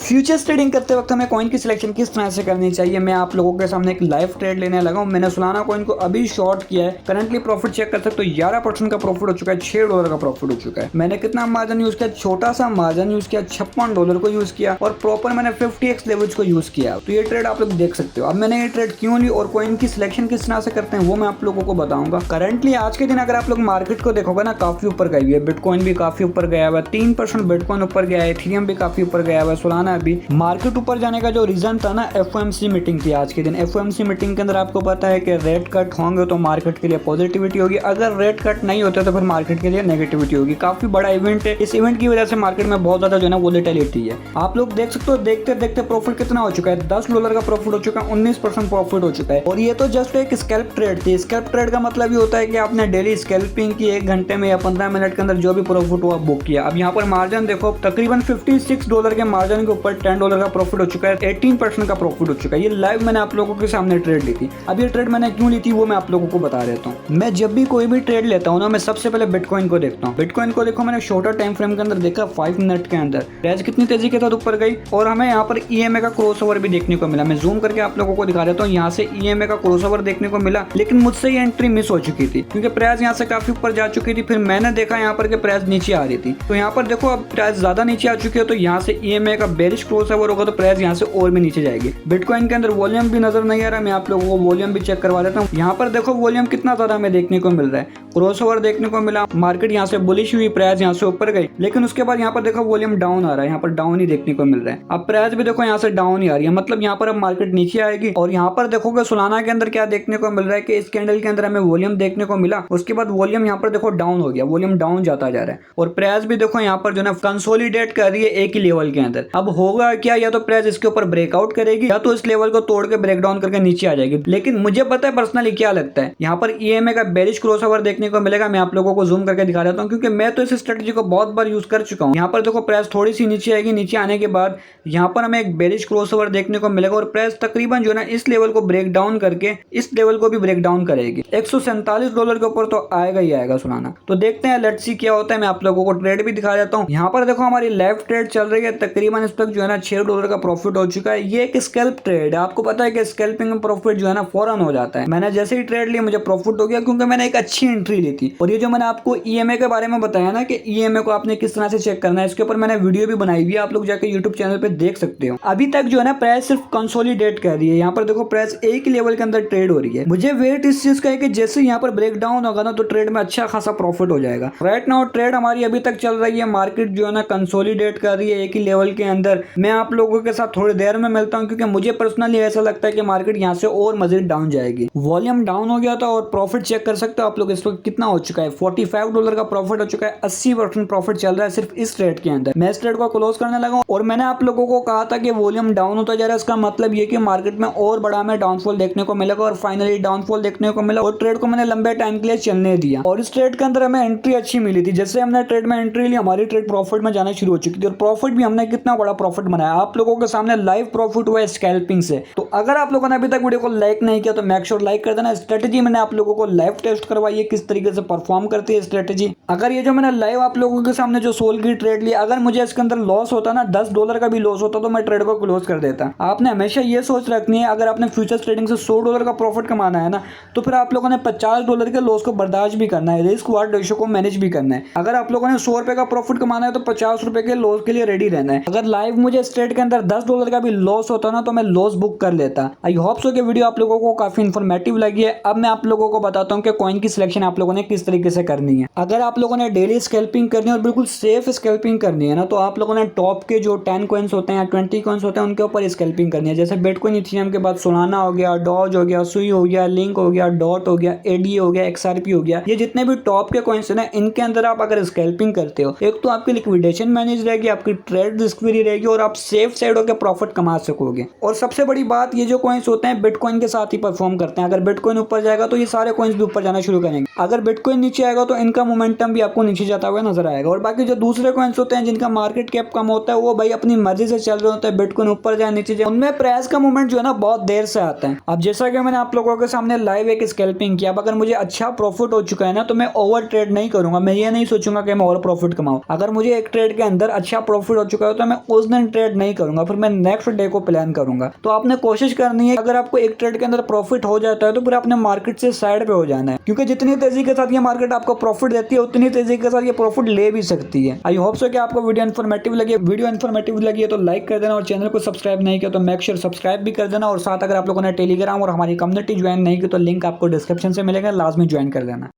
Futures trading करते वक्त हमें कॉइन की सिलेक्शन किस तरह से करनी चाहिए, मैं आप लोगों के सामने एक लाइव ट्रेड लेने लगा हूं। मैंने सोलाना कॉइन को अभी शॉर्ट किया है। करंटली प्रॉफिट चेक कर सकते हो, 11% का प्रॉफिट हो चुका है, $6 का प्रॉफिट हो चुका है। मैंने कितना मार्जिन यूज किया, छोटा सा मार्जिन यूज किया, $56 को यूज किया और प्रॉपर मैंने 50x लेवल्स को यूज किया। तो ये ट्रेड आप लोग देख सकते हो। अब मैंने ये ट्रेड क्यों ली और कॉइन की सिलेक्शन किस तरह से करते हैं वो मैं आप लोगों को बताऊंगा। करंटली आज के दिन अगर आप लोग मार्केट को देखोगे ना, काफी ऊपर गई है। बिटकॉइन भी काफी ऊपर गया हुआ है, 3% बिटकॉइन ऊपर गया है, इथेरियम भी काफी ऊपर गया हुआ है, सोलाना भी। मार्केट ऊपर जाने का जो रीजन था ना, FOMC मीटिंग थी आज के दिन। FOMC मीटिंग के अंदर आपको पता है कि रेट कट होंगे तो मार्केट के लिए पॉजिटिविटी होगी, अगर रेट कट नहीं होते तो फिर मार्केट के लिए नेगेटिविटी होगी। काफी बड़ा इवेंट है। इस इवेंट की वजह से मार्केट में बहुत ज्यादा जो है ना वोलेटिलिटी है। आप लोग देख सकते हो, देखते देखते प्रॉफिट कितना हो चुका है, $10 का प्रॉफिट हो चुका है, 19% प्रॉफिट हो चुका है। और ये तो जस्ट एक स्कैल्प ट्रेड थी। स्कैल्प ट्रेड का मतलब ये होता है कि आपने डेली स्कैल्पिंग की, 1 घंटे में या 15 मिनट के अंदर जो भी प्रॉफिट हुआ बुक किया। अब यहाँ पर मार्जिन देखो, तकरीबन $56 के मार्जिन के ऊपर $10 का प्रॉफिट हो चुका है, 18% का प्रॉफिट हो चुका है। ये लाइव मैंने आप लोगों के सामने ट्रेड ली थी। अब ये ट्रेड मैंने क्यों ली थी वो मैं आप लोगों को बता देता हूँ। मैं जब भी कोई भी ट्रेड लेता हूँ ना, मैं सबसे पहले बिटकॉइन को देखता हूँ। बिटकॉइन को देखो, मैंने शॉर्टर टाइम फ्रेम के अंदर देखा, 5 मिनट के अंदर प्राइस कितनी तेजी के साथ ऊपर गई और हमें यहाँ पर EMA का क्रॉसओवर भी देखने को मिला। मैं जूम करके आप लोगों को दिखा देता हूँ। यहाँ से EMA का क्रॉसओवर देखने को मिला, लेकिन मुझसे ये एंट्री मिस हो चुकी थी क्योंकि प्राइस यहाँ से काफी ऊपर जा चुकी थी। फिर मैंने देखा यहाँ पर कि प्राइस नीचे आ रही थी, तो यहाँ पर देखो अब प्राइस ज्यादा नीचे आ चुकी है, तो यहाँ से EMA का बेरिश क्रॉसओवर होगा तो प्राइस यहाँ से और भी नीचे जाएगी। बिटकॉइन के अंदर वॉल्यूम भी नजर नहीं आ रहा, मैं आप लोगों को वॉल्यूम भी चेक करवा देता हूँ। यहाँ पर देखो वॉल्यूम कितना ज्यादा हमें देखने को मिल रहा है, क्रॉसओवर देखने को मिला, मार्केट यहाँ से बुलिश हुई, प्राइस यहाँ से ऊपर गई, लेकिन उसके बाद यहाँ पर देखो वॉल्यूम डाउन आ रहा है, यहाँ पर डाउन ही देखने को मिल रहा है। अब प्राइस भी देखो यहाँ से डाउन ही आ रही है, मतलब यहाँ पर अब मार्केट नीचे आएगी। और यहाँ पर देखोगे सोलाना के अंदर क्या देखने को मिल रहा है कि इस कैंडल के अंदर हमें वॉल्यूम देखने को मिला, उसके बाद वॉल्यूम यहाँ पर देखो डाउन हो गया, वॉल्यूम डाउन जाता जा रहा है और प्राइस भी देखो यहाँ पर जो है कंसोलिडेट कर रही है एक ही लेवल के अंदर। अब होगा क्या, या तो प्राइस इसके ऊपर ब्रेकआउट करेगी या तो इस लेवल को तोड़ के ब्रेक डाउन करके नीचे आ जाएगी। लेकिन मुझे पता है पर्सनली क्या लगता है, यहाँ पर EMA का बेरिश क्रॉसओवर देखने को मिलेगा। मैं आप लोगों को जूम करके दिखा देता हूँ क्योंकि मैं तो इस स्ट्रेटजी को बहुत बार यूज कर चुका हूँ। यहाँ पर देखो प्राइस थोड़ी सी नीचे आएगी, नीचे आने के बाद यहाँ पर हमें एक बेरिश क्रॉसओवर देखने को मिलेगा और प्राइस तकरीबन जो है ना इस लेवल को ब्रेक डाउन करके इस लेवल को भी ब्रेक डाउन करेगी। $147 के ऊपर तो आएगा ही आएगा सोलाना। तो देखते हैं, लेट्स सी क्या होता है। मैं आप लोगों को ट्रेड भी दिखा देता हूँ। यहाँ पर देखो हमारी लेफ्ट ट्रेड चल रही है, तकरीबन इस तक जो है ना $6 का प्रॉफिट हो चुका है। ये एक स्कैल्प ट्रेड है, आपको पता है कि स्कैल्पिंग में प्रॉफिट जो है ना फौरन हो जाता है। मैंने जैसे ही ट्रेड लिया मुझे प्रॉफिट हो गया क्योंकि मैंने एक अच्छी एंट्री ली थी। और ये जो मैंने आपको EMA के बारे में बताया ना कि EMA को आपने किस तरह से चेक करना है, इसके ऊपर मैंने वीडियो भी बनाई हुई है, आप लोग जाकर YouTube चैनल पे देख सकते हो। अभी तक जो है ना प्राइस सिर्फ कंसोलिडेट कर रही है। यहाँ पर देखो प्राइस एक ही लेवल के अंदर ट्रेड हो रही है। मुझे वेट इस चीज का है कि जैसे यहाँ पर ब्रेक डाउन होगा ना तो ट्रेड में अच्छा खासा प्रॉफिट हो जाएगा। राइट नाउ ट्रेड हमारी अभी तक चल रही है, मार्केट जो है ना कंसोलिडेट कर रही है एक ही लेवल के अंदर। मैं आप लोगों के साथ थोड़ी देर में मिलता हूँ क्योंकि मुझे पर्सनली ऐसा लगता है कि मार्केट यहाँ से और मजीद डाउन जाएगी। वॉल्यूम डाउन हो गया था और प्रॉफिट चेक कर सकते हो आप लोग, इस वक्त कितना हो चुका है, $45 का प्रॉफिट हो चुका है। 80% प्रॉफिट चल रहा है सिर्फ इस ट्रेड के अंदर। मैं इस ट्रेड को क्लोज करने लगा और मैंने आप लोगों को कहा था कि वॉल्यूम डाउन होता जा रहा है, इसका मतलब ये कि मार्केट में और बड़ा हमें डाउनफॉल देखने को मिलेगा और फाइनली डाउनफॉल देखने को मिला और ट्रेड को मैंने लंबे टाइम के लिए चलने दिया। और इस ट्रेड के अंदर हमें एंट्री अच्छी मिली थी। जैसे हमने ट्रेड में एंट्री ली, हमारी ट्रेड प्रॉफिट में जाना शुरू हो चुकी थी और प्रॉफिट भी हमने कितना बड़ा प्रॉफिट बनाया आप लोगों के सामने लाइव प्रॉफिट हुआ है स्कैल्पिंग से। तो अगर आप लोगों ने अभी तक वीडियो को लाइक नहीं किया तो मेक श्योर लाइक कर देना। स्ट्रेटजी मैंने आप लोगों को लाइव टेस्ट करवाई है, किस तरीके से परफॉर्म करती है स्ट्रेटजी। अगर ये जो मैंने लाइव आप लोगों के सामने जो सोल की ट्रेड ली, अगर मुझे इसके अंदर लॉस होता ना, $10 का भी लॉस होता तो मैं ट्रेड को क्लोज कर देता। आपने हमेशा ये सोच रखनी है, अगर आपने फ्यूचर्स ट्रेडिंग से $100 का प्रॉफिट कमाना है ना, तो फिर आप लोगों ने $50 के लॉस को बर्दाश्त भी करना है, रिस्क वार्ड रेशियो को मैनेज भी करना है। अगर आप लोगों ने $100 का प्रॉफिट कमाना है तो $50 के लॉस के लिए रेडी रहना है। अगर लाइव मुझे इस ट्रेड के अंदर $10 का भी लॉस होता ना तो मैं लॉस बुक कर लेता। आई होप सो कि वीडियो आप लोगों को काफी इन्फॉर्मेटिव लगी है। अब मैं आप लोगों को बताता हूँ कि कॉइन की सिलेक्शन आप लोगों ने किस तरीके से करनी है। अगर आप लोगों ने डेली स्कैल्पिंग करनी है और बिल्कुल सेफ स्कैल्पिंग करनी है ना, तो आप लोगों ने टॉप के जो 10 कॉइन्स होते हैं या 20 कॉइन्स होते हैं उनके ऊपर स्कैल्पिंग करनी है। जैसे बिटकॉइन, इथेरियम के बाद सोलाना हो गया, डॉज हो गया, सुई हो गया, लिंक हो गया, डॉट हो गया, ADA हो गया, XRP हो गया। ये जितने भी टॉप के कॉइन्स है ना, इनके अंदर आप अगर स्कैल्पिंग करते हो, एक तो आपकी लिक्विडेशन मैनेज रहेगी, आपकी ट्रेड रिस्क फ्री रहेगी और आप सेफ साइड होकर प्रॉफिट कमा सकोगे। और सबसे बड़ी बात, ये जो कॉइन्स होते हैं बिटकॉइन के साथ ही परफॉर्म करते हैं। अगर बिटकॉइन ऊपर जाएगा तो ये सारे कॉइन्स भी ऊपर जाना शुरू करेंगे, अगर बिटकॉइन नीचे आएगा तो इनका मोमेंटम मोमेंटम भी आपको नीचे जाता हुआ नजर आएगा। और बाकी जो दूसरे कॉइन्स होते हैं जिनका मार्केट कैप कम होता है, वो भाई अपनी मर्जी से चल रहे होते हैं, बिटकॉइन ऊपर जाए नीचे जाए, उनमें प्राइस का मूवमेंट जो है ना बहुत देर से आता है। अब जैसा कि मैंने आप लोगों के सामने लाइव एक स्कैल्पिंग किया, अब अगर मुझे अच्छा प्रॉफिट हो चुका है ना, तो मैं ओवर ट्रेड नहीं करूंगा। मैं ये नहीं सोचूंगा कि मैं और प्रॉफिट कमाऊं। अगर मुझे एक ट्रेड के अंदर अच्छा प्रॉफिट हो चुका है तो मैं उस दिन ट्रेड नहीं करूंगा, फिर मैं नेक्स्ट डे को प्लान करूंगा। तो आपने कोशिश करनी है, अगर आपको एक ट्रेड के अंदर प्रॉफिट हो जाता है तो फिर आपने मार्केट से साइड पे हो जाना है, क्योंकि जितनी तेजी के साथ ये मार्केट आपको प्रॉफिट देती है उतनी तेजी के साथ ये प्रॉफिट ले भी सकती है। आई होप सो कि आपको वीडियो इन्फॉर्मेटिव लगी। वीडियो इन्फॉर्मेटिव लगी है तो लाइक कर देना, और चैनल को सब्सक्राइब नहीं किया तो मेक श्योर सब्सक्राइब भी कर देना। और साथ अगर आप लोगों ने टेलीग्राम और हमारी कम्युनिटी ज्वाइन नहीं की तो लिंक आपको डिस्क्रिप्शन से मिलेगा, लाजमी ज्वाइन कर देना।